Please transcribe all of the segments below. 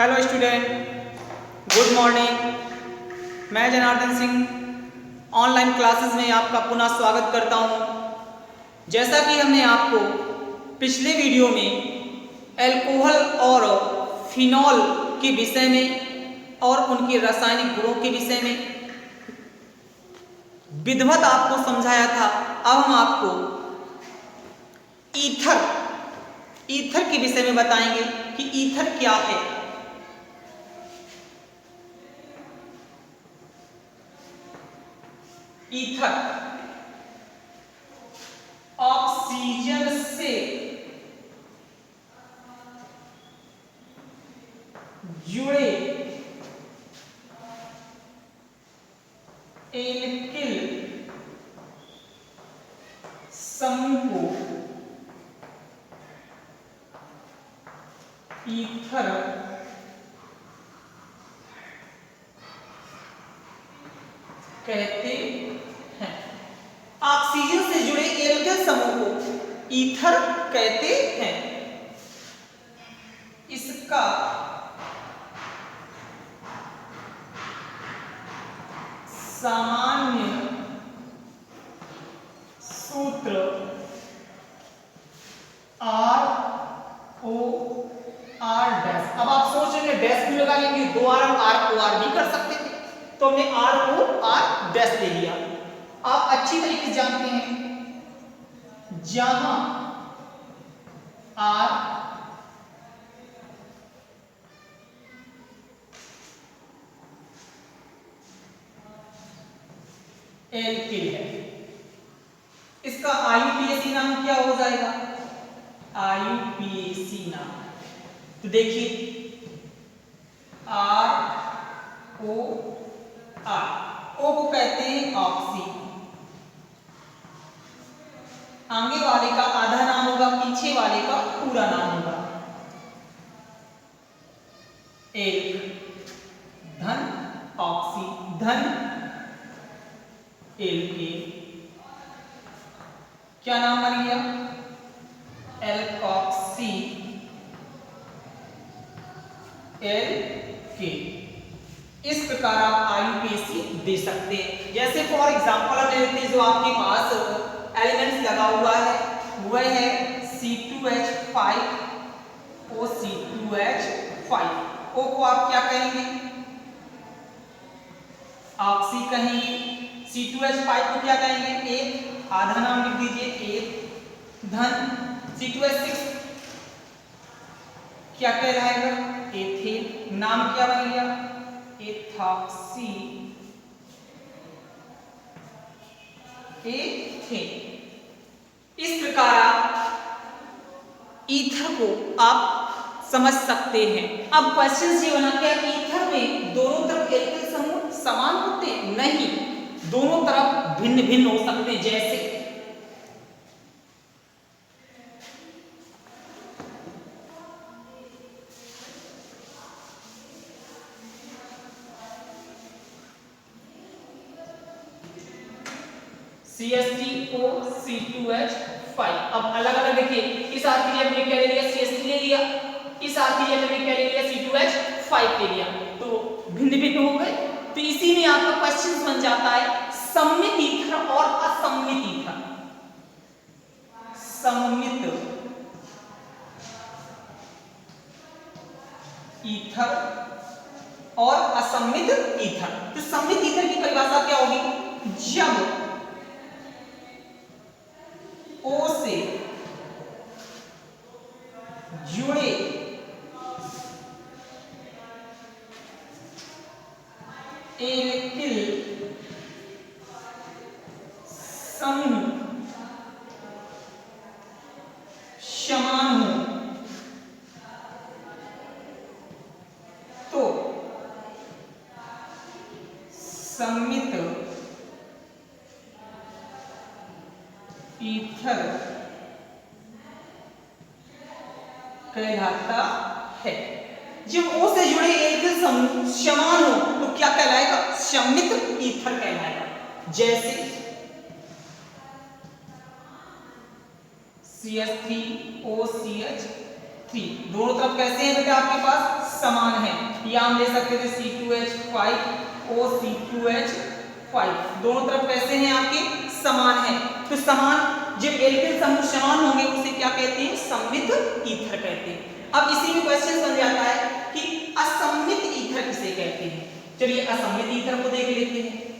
Hello student, good morning. मैं Janardan Singh online classes में आपका पुनः स्वागत करता हूं। जैसा कि हमने आपको पिछले वीडियो में अल्कोहल और फिनॉल के विषय में और उनके रासायनिक गुणों के विषय में विधिवत आपको समझाया था, अब हम आपको ईथर के विषय में बताएंगे कि ईथर क्या है। ईथर ऑक्सीजन से जुड़े एल्किल समूह को ईथर कहते हैं। ऑक्सीजन से जुड़े एल्किल समूह को ईथर कहते हैं। इसका सामान्य सूत्र ROR अब आप सोच रहे हैं डैश क्यों लगा लेंगे, 2R हम ROR भी कर सकते थे, तो हमने ROR डैश ले लिया। आप अच्छी तरीके से जानते हैं जहां R एल्किल है, इसका IUPAC नाम क्या हो जाएगा? IUPAC नाम। तो देखिए ROR, O को कहते हैं ऑक्सी, आगे वाले का आधा नाम होगा, पीछे वाले का पूरा नाम होगा। एक धन ऑक्सी धन एल्किल, क्या नाम बन गया? Alkoxy alkyl. इस प्रकार आप IUPAC दे सकते हैं। जैसे फॉर एग्जांपल हम लेते हैं, जो आपके पास एलिमेंट्स लगा हुआ है वह है C2H5 O C2H5। O को आप क्या कहेंगे? ऑक्सी कहेंगे। C2H5 को क्या कहेंगे? एक, आधा नाम लिख दीजिए एक धन C2H6 क्या कहलाएगा? एथेन। नाम क्या बन गया? Ethoxy ethane. इस प्रकार आप ईथर को आप समझ सकते हैं। अब क्वेश्चन ये बना क्या, ईथर में दोनों तरफ एल्किल समूह समान होते हैं? नहीं, दोनों तरफ भिन्न भिन्न हो सकते हैं। जैसे CH3O C2H5। अब अलग अलग देखिए, इस R के लिए हमने क्या ले लिया? CH3 ले लिया, इस R के लिए हमने क्या ले लिया? C2H5 ले लिया, तो भिन्न भिन्न हो गए। तो इसी में आपका क्वेश्चन बन जाता है सममित ईथर और असममित ईथर। सममित ईथर और असममित ईथर। तो सममित ईथर की परिभाषा क्या होगी? जब O से जुड़े एल्किल समूह समान हो तो सममित ईथर कहलाता है। जब O से जुड़े एल्किल समूह समान हो तो क्या कहलाएगा? सममित ईथर कहलाएगा। जैसे CH3OCH3 दोनों तरफ कैसे हैं बेटा आपके पास? समान है, या हम ले सकते थे C2H5OC2H5, दोनों तरफ कैसे हैं आपके समान है। तो समान जब एल्किल समूह समान होंगे उसे क्या कहते हैं, सममित ईथर कहते हैं। अब इसी में क्वेश्चन बन जाता है कि असममित ईथर किसे कहते हैं। चलिए असममित ईथर को देख लेते हैं।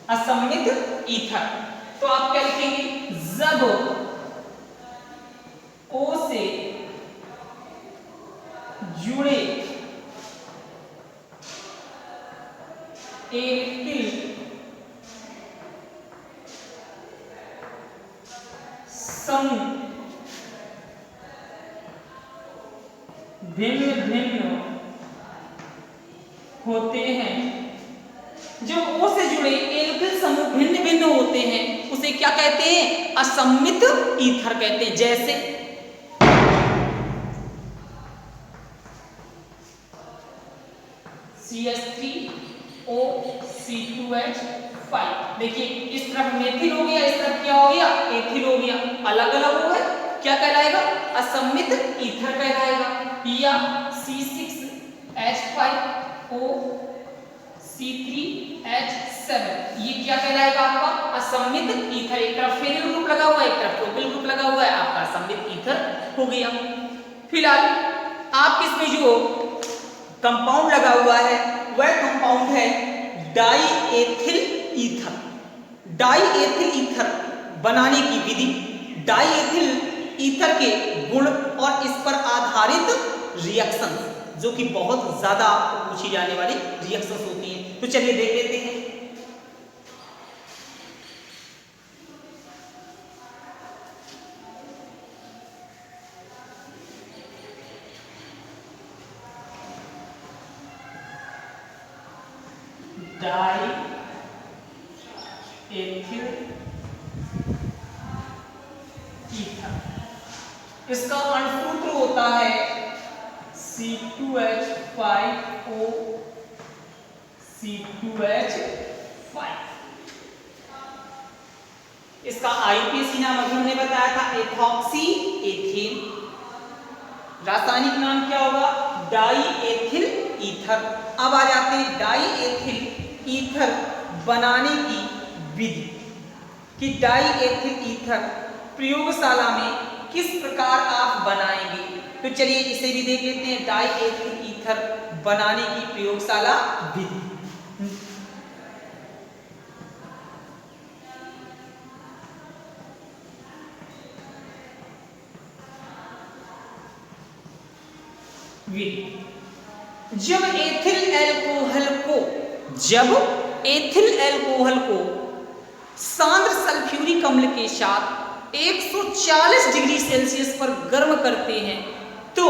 असममित ईथर, तो आप क्या लिखेंगे, जब O से जुड़े एल्किल समूह भिन्न भिन्न होते हैं, जो O से जुड़े एल्किल समूह भिन्न भिन्न होते हैं उसे क्या कहते हैं, असममित ईथर कहते हैं। जैसे CH3OC2H5, देखिए इस तरफ मेथिल हो गया, इस तरफ क्या हो गया, एथिल हो गया, अलग अलग हो गए, क्या कहलाएगा, असममित ईथर कहलाएगा। या C6H5OC3H7, ये क्या कहलाएगा आपका असममित ईथर। एक तरफ फेनिल ग्रुप लगा हुआ है, एक तरफ प्रोपिल ग्रुप लगा हुआ है, आपका असममित ईथर हो गया। फिलहाल आपके इसमें जो कंपाउंड लगा हुआ है वह कंपाउंड है die ethyl ether. Die ethyl ether बनाने की विधि, डाई एथिल ईथर के गुण और इस पर आधारित रिएक्शन, जो कि बहुत ज्यादा आपको पूछी जाने वाली रिएक्शंस होती हैं। तो चलिए देख लेते हैं। डाई एथिल ईथर, इसका अणुसूत्र होता है C2H5OC2H5। इसका आईपीएसी नाम अभी हमने बताया था एथॉक्सी एथेन, रासायनिक नाम क्या होगा, डाई एथिल ईथर। अब आ जाते हैं डाई एथिल ईथर बनाने की विधि कि डाई एथिल ईथर प्रयोगशाला में किस प्रकार आप बनाएंगे। तो चलिए इसे भी देख लेते हैं, डाई एथिल ईथर बनाने की प्रयोगशाला विधि। जब एथिल एल्कोहल को सांद्र सल्फ्यूरिक अम्ल के साथ 140 डिग्री सेल्सियस पर गर्म करते हैं तो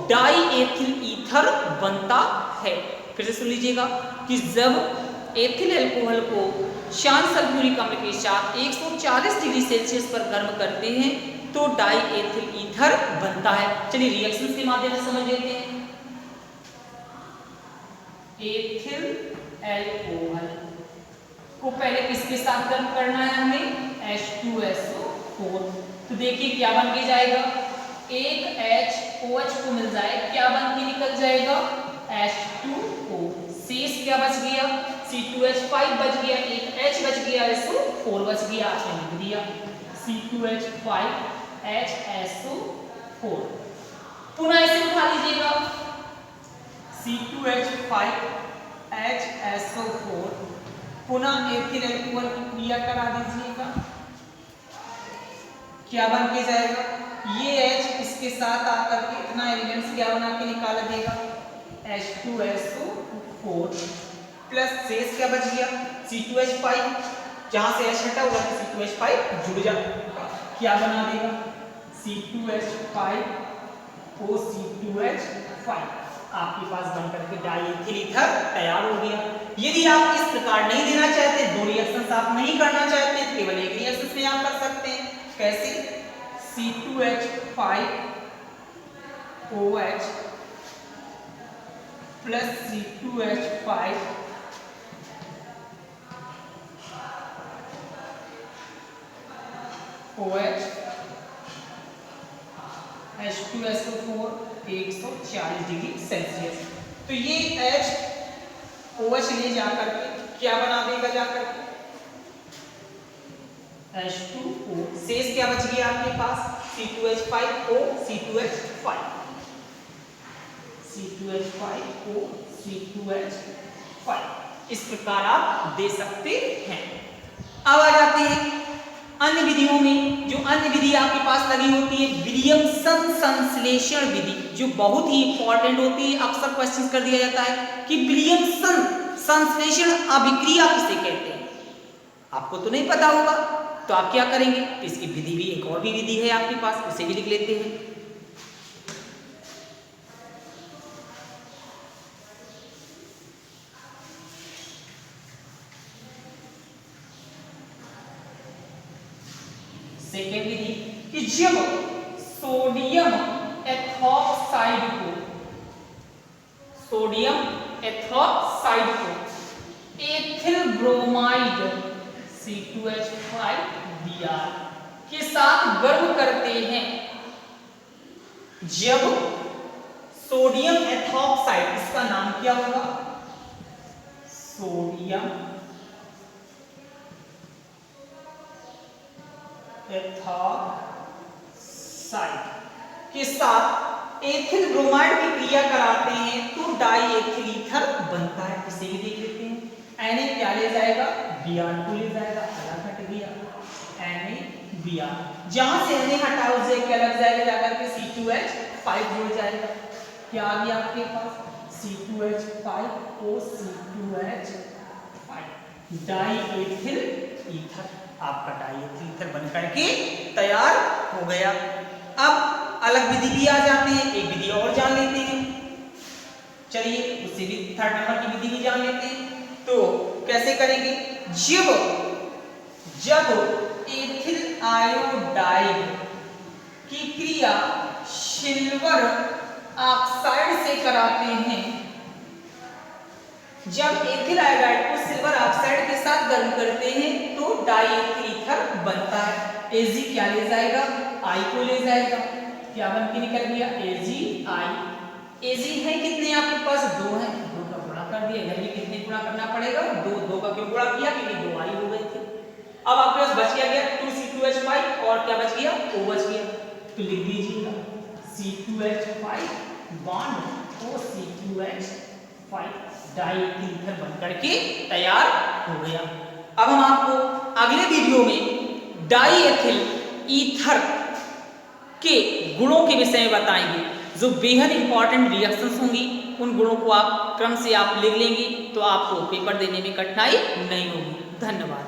डाई एथिल ईथर बनता है। फिर से सुन लीजिएगा कि जब एथिल एल्कोहल को सांद्र सल्फ्यूरिक अम्ल के साथ 140 डिग्री सेल्सियस पर गर्म करते हैं तो डाई एथिल ईथर बनता है। चलिए रिएक्शन के माध्यम से समझ लेते हैं। एथिल एल्कोहल को पहले किसके साथ गर्म करना है हमें, H2SO4। तो देखिए क्या बन के जाएगा, एक HOH को मिल जाए, क्या बन के निकल जाएगा, H2O। शेष क्या बच गया, C2H5 बच गया, एक H बच गया, SO4 बच गया, आपने लिख दिया C2H5HSO4। पुनः इसे उठा लीजिएगा, C2H5HSO4, पुनः एथिल एल्कोहल की क्रिया करा दीजिएगा, क्या बन के जाएगा, ये H इसके साथ आकर के इतना एलिमेंट्स क्या बना के निकाल देगा, H2SO4 प्लस शेष क्या बच गया, C2H5, जहां से H हटा होगा तो C2H5 जुड़ जाएगा, क्या बना देगा, C2H5OC2H5। आपके पास बनकर के डाई एथिल ईथर तैयार हो गया। यदि आप इस प्रकार नहीं देना चाहते, दो रिएक्शंस आप नहीं करना चाहते, केवल एक रिएक्शन में आप कर सकते हैं। कैसे, C2H5OH plus C2H5 OH H2SO4 140 degree Celsius. तो ये OH ले जाकर के क्या बना देगा, जाकर के H2O, शेष क्या बच गया आपके पास, C2H5O C2H5 C2H5O C2H5। इस प्रकार आप दे सकते हैं। अब आ जाते हैं अन्य विधियों में। जो अन्य विधि आपके पास लगी होती है विलियमसन संश्लेषण विधि, जो बहुत ही इंपॉर्टेंट होती है। अक्सर क्वेश्चन कर दिया जाता है कि विलियमसन संश्लेषण अभिक्रिया किसे कहते हैं। आपको तो नहीं पता होगा, तो आप क्या करेंगे, तो इसकी विधि भी, एक और भी विधि है आपके पास, उसे भी लिख लेते हैं। सेकेंड विधि कि जब सोडियम एथॉक्साइड को एथिल ब्रोमाइड C2H5Br के साथ गर्म करते हैं, जब सोडियम एथॉक्साइड, इसका नाम क्या होगा, सोडियम एथॉक्साइड के साथ एथिल ब्रोमाइड की क्रिया कराते हैं तो डाई एथिल ईथर बनता है। इसे भी देख लेते हैं। Na क्या ले जाएगा, Br2 ले जाएगा, अलग हट गया NaBr। जहां से Na हटा उसे क्या लग जाएगा, जाकर के C2H5 जुड़ जाएगा। क्या आ गया आपके पास, C2H5O C2H5 die ethyl ether. आपका डाई एथिल ईथर बन करके तैयार हो गया। अब अलग विधि भी आ जाते हैं, एक विधि और जान लेते हैं। चलिए उससे भी थर्ड नंबर की विधि भी जान लेते हैं। तो कैसे करेंगे, जब एथिल आयोडाइड की क्रिया सिल्वर ऑक्साइड से कराते हैं, जब एथिल आयोडाइड को सिल्वर ऑक्साइड के साथ गर्म करते हैं तो डाई एथिल ईथर बनता है। Ag क्या ले जाएगा, I को ले जाएगा, क्या बन के निकल गया AgI। Ag है कितने आपके पास, 2 है, 2 का गुणा कर दिया। इधर भी कितने गुणा करना पड़ेगा, 2 का क्यों गुणा किया, क्योंकि 2I हो गए थे। अब आपके पास बच गया 2C2H5 और क्या बच गया, O बच गया। तो लिख दीजिएगा C2H5 bond O C2H5 die ethyl ether बन करके तैयार हो गया। अब हम आपको अगले वीडियो में डाई एथिल ईथर के गुणों के विषय में बताएंगे, जो बेहद इंपॉर्टेंट रिएक्शंस होंगी। उन गुणों को आप क्रम से आप लिख लेंगे तो आपको पेपर देने में कठिनाई नहीं होगी। धन्यवाद।